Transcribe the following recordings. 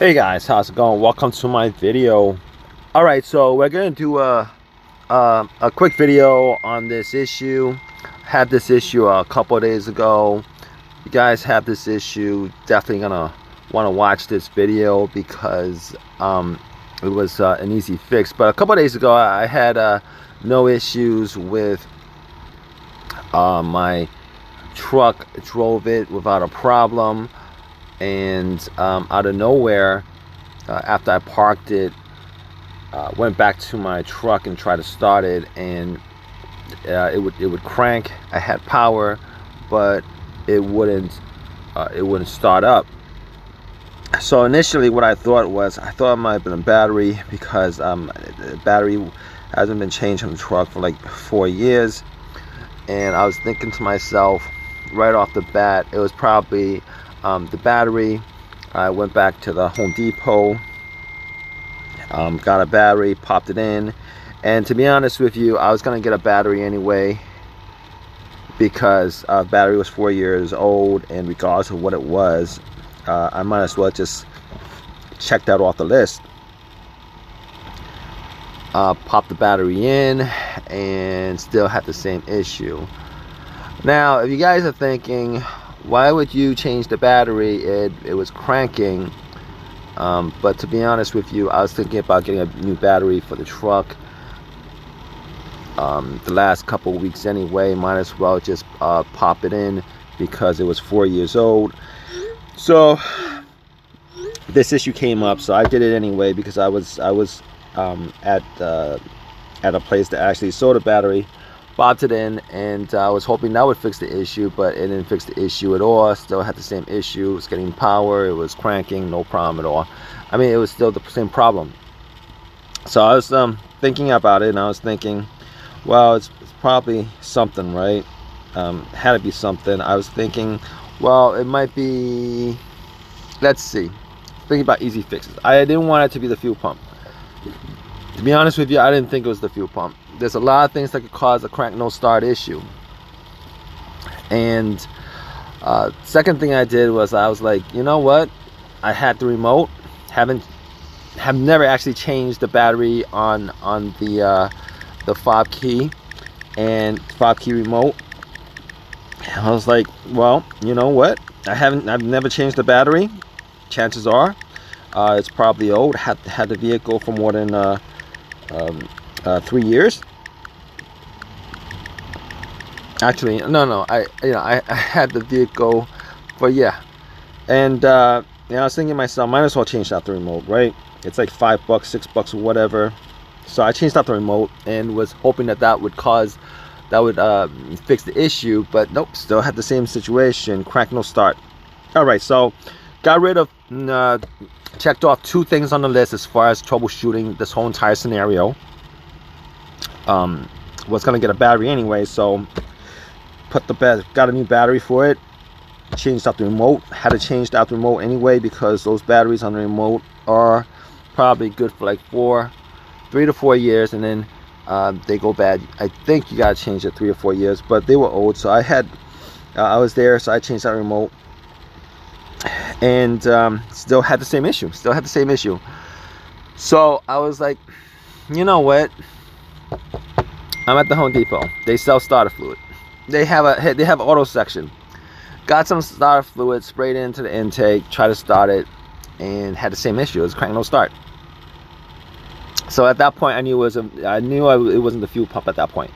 Hey guys, how's it going? Welcome to my video. All right, so we're gonna do a quick video on this issue. Had this issue a couple of days ago. You guys have this issue, definitely gonna want to watch this video because it was an easy fix. But a couple of days ago I had no issues with my truck. Drove it without a problem, and out of nowhere, after I parked it, went back to my truck and tried to start it, and it would crank. I had power, but it wouldn't start up. So initially what I thought it might have been a battery, because the battery hasn't been changed on the truck for like 4 years. And I was thinking to myself right off the bat, it was probably the battery. I went back to the Home Depot, got a battery, popped it in, and to be honest with you, I was gonna get a battery anyway, because battery was 4 years old, and regardless of what it was, I might as well just check that off the list. Popped the battery in and still had the same issue. Now if you guys are thinking, why would you change the battery? It was cranking. But to be honest with you, I was thinking about getting a new battery for the truck the last couple of weeks anyway. Might as well just pop it in, because it was 4 years old. So this issue came up, so I did it anyway, because I was at a place that actually sold a battery. Popped it in, and I was hoping that would fix the issue, but it didn't fix the issue at all. Still had the same issue. It was getting power, it was cranking, no problem at all. I mean, it was still the same problem. So I was thinking about it, and I was thinking, well, it's probably something, right? Had to be something. I was thinking, well, it might be, let's see, thinking about easy fixes. I didn't want it to be the fuel pump. To be honest with you, I didn't think it was the fuel pump. There's a lot of things that could cause a crank no start issue. And second thing I did was, I was like, you know what? I had the remote. Have never actually changed the battery on the fob key and fob key remote. And I was like, well, you know what? I've never changed the battery. Chances are, it's probably old. Had the vehicle for more than 3 years. Actually, no. I had the vehicle for, yeah. And I was thinking to myself, might as well change out the remote, right? It's like $5, $6, or whatever. So I changed out the remote and was hoping that would fix the issue, but nope, still had the same situation. Crank no start. All right, so got rid of, checked off 2 things on the list as far as troubleshooting this whole entire scenario. Was gonna get a battery anyway, so got a new battery for it. Changed out the remote. Had to change out the remote anyway, because those batteries on the remote are probably good for like 3 to 4 years, and then they go bad. I think you gotta change it 3 or 4 years, but they were old, so I was there, so I changed that remote, and still had the same issue. So I was like, you know what? I'm at the Home Depot. They sell starter fluid. They have auto section. Got some starter fluid, sprayed into the intake, tried to start it, and had the same issue. It was crank no start. So at that point, I knew it wasn't the fuel pump at that point.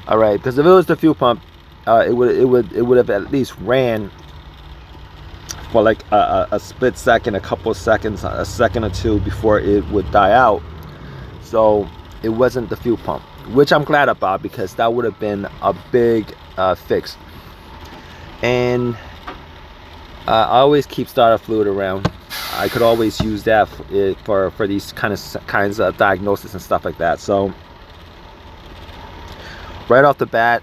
All right, because if it was the fuel pump, it would have at least ran for like a split second, a couple of seconds, a second or two before it would die out. So it wasn't the fuel pump, which I'm glad about, because that would have been a big fix. And I always keep starter fluid around. I could always use that for these kinds of diagnosis and stuff like that. So right off the bat,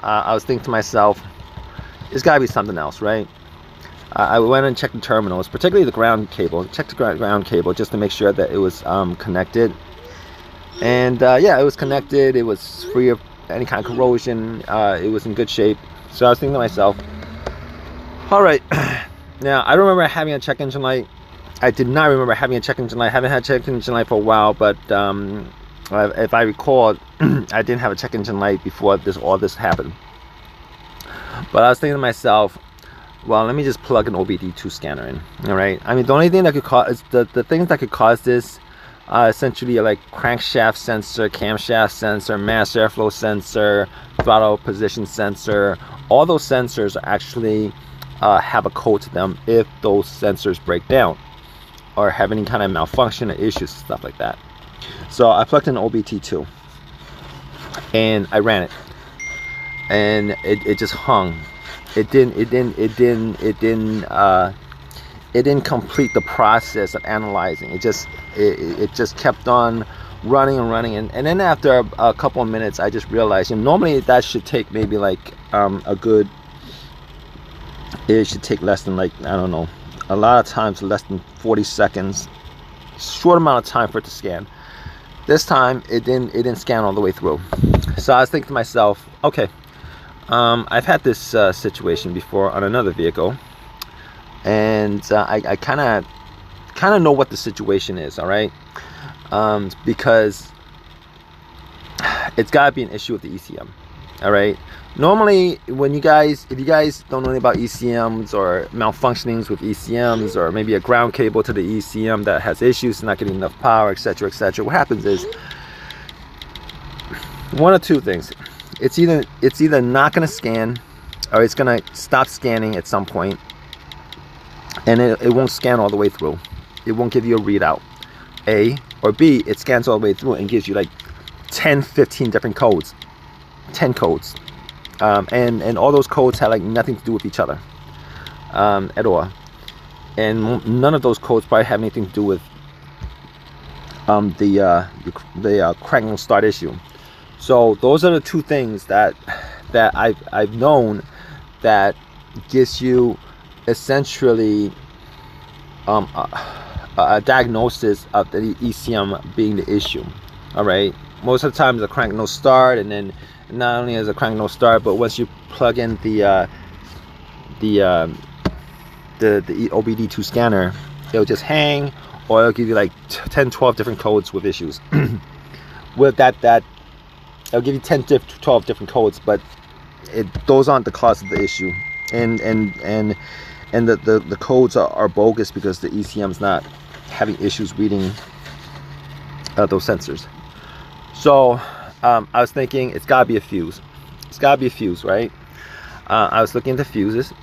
I was thinking to myself, there's got to be something else, right? I went and checked the terminals, particularly the ground cable. Checked the ground cable just to make sure that it was connected. And yeah, it was connected. It was free of any kind of corrosion. It was in good shape. So I was thinking to myself, all right, now I remember having a check engine light I did not remember having a check engine light. I haven't had a check engine light for a while, but if I recall, I didn't have a check engine light before all this happened. But I was thinking to myself, well, let me just plug an OBD2 scanner in. All right. I mean, the only thing that could cause the things that could cause this essentially are like crankshaft sensor, camshaft sensor, mass airflow sensor, throttle position sensor. All those sensors actually have a code to them if those sensors break down or have any kind of malfunction or issues, stuff like that. So I plugged in OBD2 and I ran it, and it just hung. It didn't complete the process of analyzing. It just kept on running and running, and then after a couple of minutes, I just realized, and normally that should take maybe like it should take less than, like, I don't know, a lot of times less than 40 seconds, short amount of time for it to scan. This time it didn't scan all the way through. So I was thinking to myself, okay, I've had this situation before on another vehicle, and I kind of know what the situation is. All right, because it's got to be an issue with the ECM. All right. Normally, if you guys don't know anything about ECMs or malfunctionings with ECMs, or maybe a ground cable to the ECM that has issues, not getting enough power, etc., etc., what happens is one of two things. It's either not going to scan, or it's going to stop scanning at some point, and it won't scan all the way through. It won't give you a readout. A, or B, it scans all the way through and gives you like 10, 15 different codes. 10 codes. And all those codes have like nothing to do with each other at all, and none of those codes probably have anything to do with the crank no start issue. So those are the two things that I've known that gives you essentially a diagnosis of the ECM being the issue. All right, most of the time it's a crank no start, and then not only as a crank no start, but once you plug in the OBD2 scanner, it'll just hang, or it'll give you like 10-12 different codes with issues. With that it'll give you 10-12 different codes, but those aren't the cause of the issue, and the codes are bogus because the ECM's not having issues reading those sensors. So I was thinking it's gotta be a fuse. It's gotta be a fuse, right? I was looking at the fuses.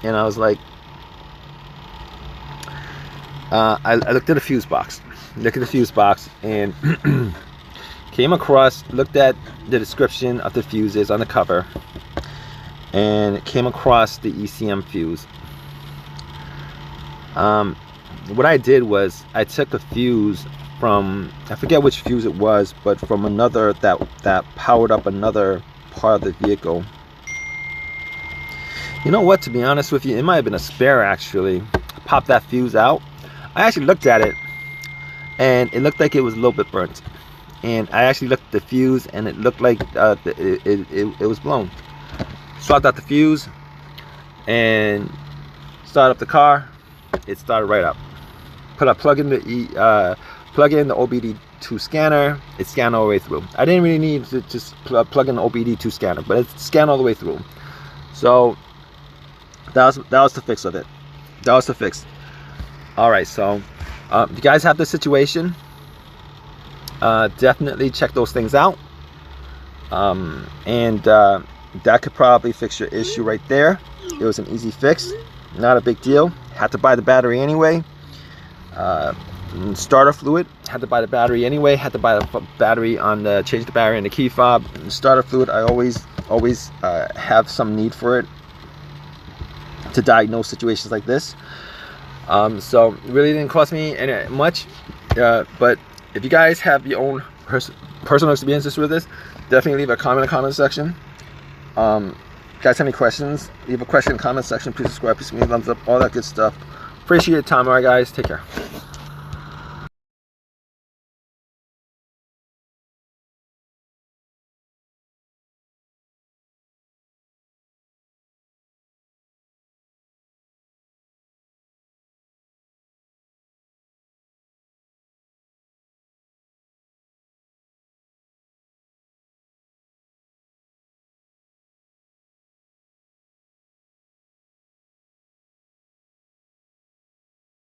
And I was like, I looked at the fuse box. And looked at the description of the fuses on the cover, and came across the ECM fuse. What I did was I took a fuse from, I forget which fuse it was, but from another that powered up another part of the vehicle. You know what, to be honest with you, it might have been a spare actually. I popped that fuse out. I actually looked at it, and it looked like it was a little bit burnt. And I actually looked at the fuse, and it looked like it was blown. Swapped out the fuse and started up the car. It started right up. Plug in the OBD2 scanner. It scanned all the way through. I didn't really need to just plug in the OBD2 scanner, but it scanned all the way through. So that was the fix of it. That was the fix. All right, so if you guys have this situation, definitely check those things out, and that could probably fix your issue right there. It was an easy fix, not a big deal. Had to buy the battery anyway. Starter fluid, had to buy the battery anyway. Had to buy the battery on the change the battery in the key fob. And starter fluid, I always have some need for it to diagnose situations like this. So it really didn't cost me any much, but if you guys have your own personal experiences with this, definitely leave a comment in the comment section. Guys, have any questions, leave a question in the comment section. Please subscribe, please give me a thumbs up, all that good stuff. Appreciate your time. All right, guys, take care.